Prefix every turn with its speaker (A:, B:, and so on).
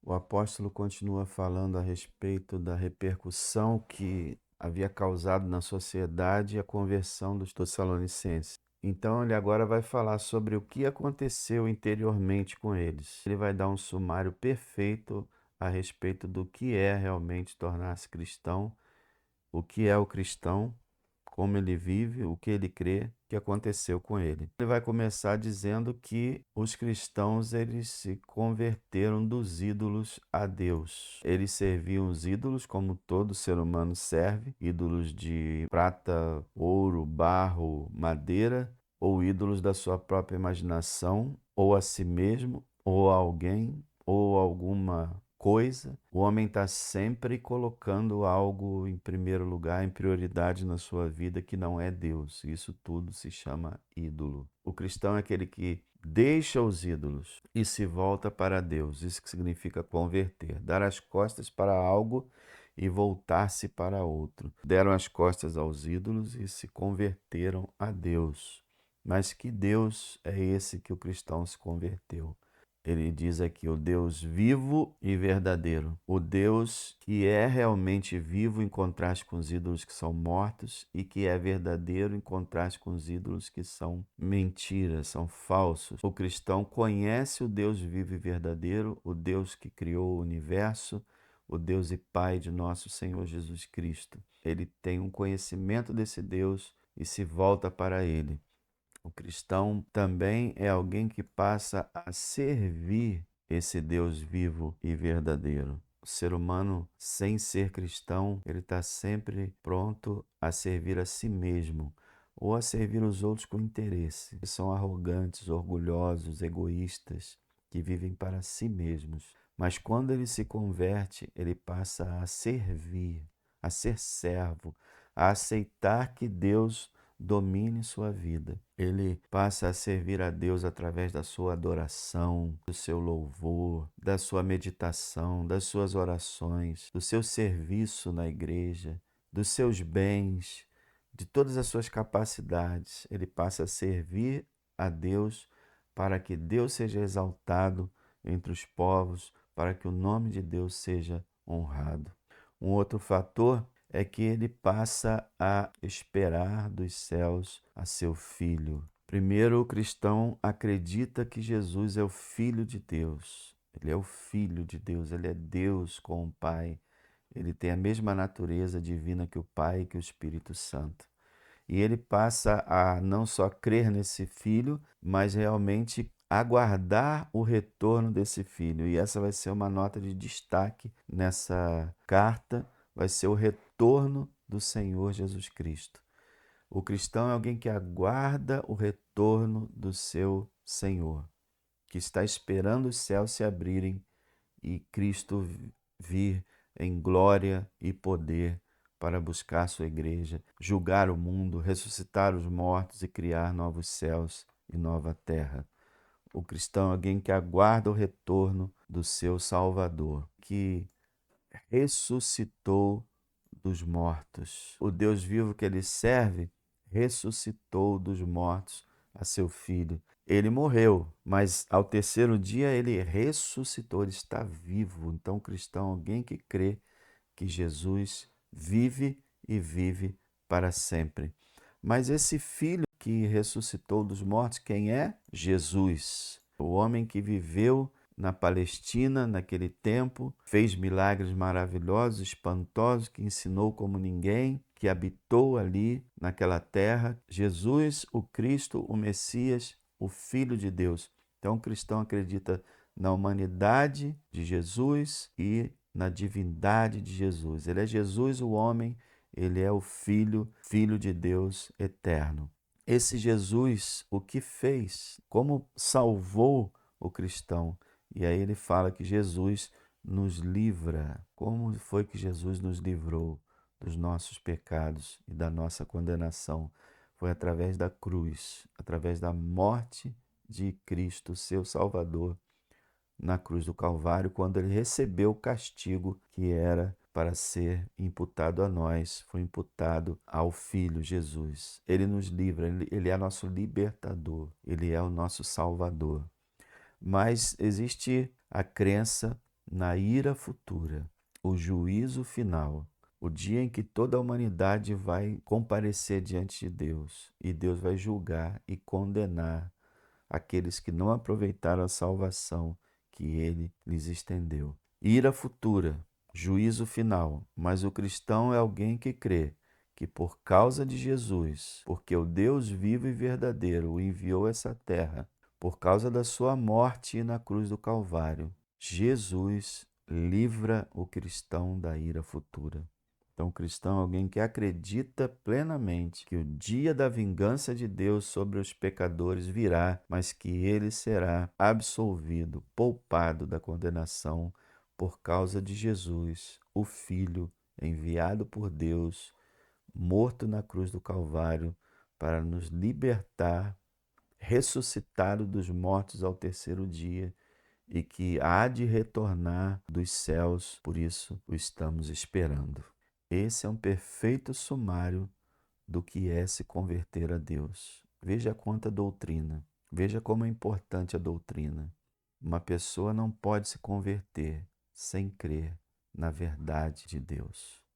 A: O apóstolo continua falando a respeito da repercussão que havia causado na sociedade a conversão dos Tessalonicenses. Então, ele agora vai falar sobre o que aconteceu interiormente com eles. Ele vai dar um sumário perfeito a respeito do que é realmente tornar-se cristão, o que é o cristão, como ele vive, o que ele crê, o que aconteceu com ele. Ele vai começar dizendo que os cristãos eles se converteram dos ídolos a Deus. Eles serviam os ídolos como todo ser humano serve, ídolos de prata, ouro, barro, madeira, ou ídolos da sua própria imaginação, ou a si mesmo, ou a alguém, ou alguma coisa. O homem está sempre colocando algo em primeiro lugar, em prioridade na sua vida que não é Deus. Isso tudo se chama ídolo. O cristão é aquele que deixa os ídolos e se volta para Deus. Isso que significa converter, dar as costas para algo e voltar-se para outro. Deram as costas aos ídolos e se converteram a Deus. Mas que Deus é esse que o cristão se converteu? Ele diz aqui o Deus vivo e verdadeiro. O Deus que é realmente vivo em contraste com os ídolos que são mortos e que é verdadeiro em contraste com os ídolos que são mentiras, são falsos. O cristão conhece o Deus vivo e verdadeiro, o Deus que criou o universo, o Deus e Pai de nosso Senhor Jesus Cristo. Ele tem um conhecimento desse Deus e se volta para ele. O cristão também é alguém que passa a servir esse Deus vivo e verdadeiro. O ser humano, sem ser cristão, ele está sempre pronto a servir a si mesmo ou a servir os outros com interesse. Eles são arrogantes, orgulhosos, egoístas, que vivem para si mesmos. Mas quando ele se converte, ele passa a servir, a ser servo, a aceitar que Deus domine sua vida. Ele passa a servir a Deus através da sua adoração, do seu louvor, da sua meditação, das suas orações, do seu serviço na igreja, dos seus bens, de todas as suas capacidades. Ele passa a servir a Deus para que Deus seja exaltado entre os povos, para que o nome de Deus seja honrado. Um outro fator é que ele passa a esperar dos céus a seu filho. Primeiro, o cristão acredita que Jesus é o Filho de Deus. Ele é o Filho de Deus, ele é Deus com o Pai. Ele tem a mesma natureza divina que o Pai e que o Espírito Santo. E ele passa a não só crer nesse filho, mas realmente aguardar o retorno desse filho. E essa vai ser uma nota de destaque nessa carta, vai ser o retorno do Senhor Jesus Cristo. O cristão é alguém que aguarda o retorno do seu Senhor, que está esperando os céus se abrirem e Cristo vir em glória e poder para buscar sua igreja, julgar o mundo, ressuscitar os mortos e criar novos céus e nova terra. O cristão é alguém que aguarda o retorno do seu Salvador, que ressuscitou dos mortos. O Deus vivo que ele serve ressuscitou dos mortos a seu filho. Ele morreu, mas ao terceiro dia ele ressuscitou, ele está vivo. Então, o cristão é alguém que crê que Jesus vive e vive para sempre. Mas esse filho que ressuscitou dos mortos, quem é? Jesus, o homem que viveu na Palestina naquele tempo, fez milagres maravilhosos, espantosos, que ensinou como ninguém, que habitou ali naquela terra. Jesus, o Cristo, o Messias, o Filho de Deus. Então, o cristão acredita na humanidade de Jesus e na divindade de Jesus. Ele é Jesus, o homem, ele é o Filho, Filho de Deus eterno. Esse Jesus, o que fez? Como salvou o cristão? E aí ele fala que Jesus nos livra. Como foi que Jesus nos livrou dos nossos pecados e da nossa condenação? Foi através da cruz, através da morte de Cristo, seu Salvador, na cruz do Calvário, quando ele recebeu o castigo que era para ser imputado a nós, foi imputado ao Filho Jesus. Ele nos livra, ele é nosso libertador, ele é o nosso Salvador. Mas existe a crença na ira futura, o juízo final, o dia em que toda a humanidade vai comparecer diante de Deus e Deus vai julgar e condenar aqueles que não aproveitaram a salvação que ele lhes estendeu. Ira futura, juízo final, mas o cristão é alguém que crê que por causa de Jesus, porque o Deus vivo e verdadeiro o enviou a essa terra, por causa da sua morte na cruz do Calvário, Jesus livra o cristão da ira futura. Então, o cristão é alguém que acredita plenamente que o dia da vingança de Deus sobre os pecadores virá, mas que ele será absolvido, poupado da condenação por causa de Jesus, o Filho enviado por Deus, morto na cruz do Calvário para nos libertar, ressuscitado dos mortos ao terceiro dia e que há de retornar dos céus, por isso o estamos esperando. Esse é um perfeito sumário do que é se converter a Deus. Veja quanta doutrina, veja como é importante a doutrina. Uma pessoa não pode se converter sem crer na verdade de Deus.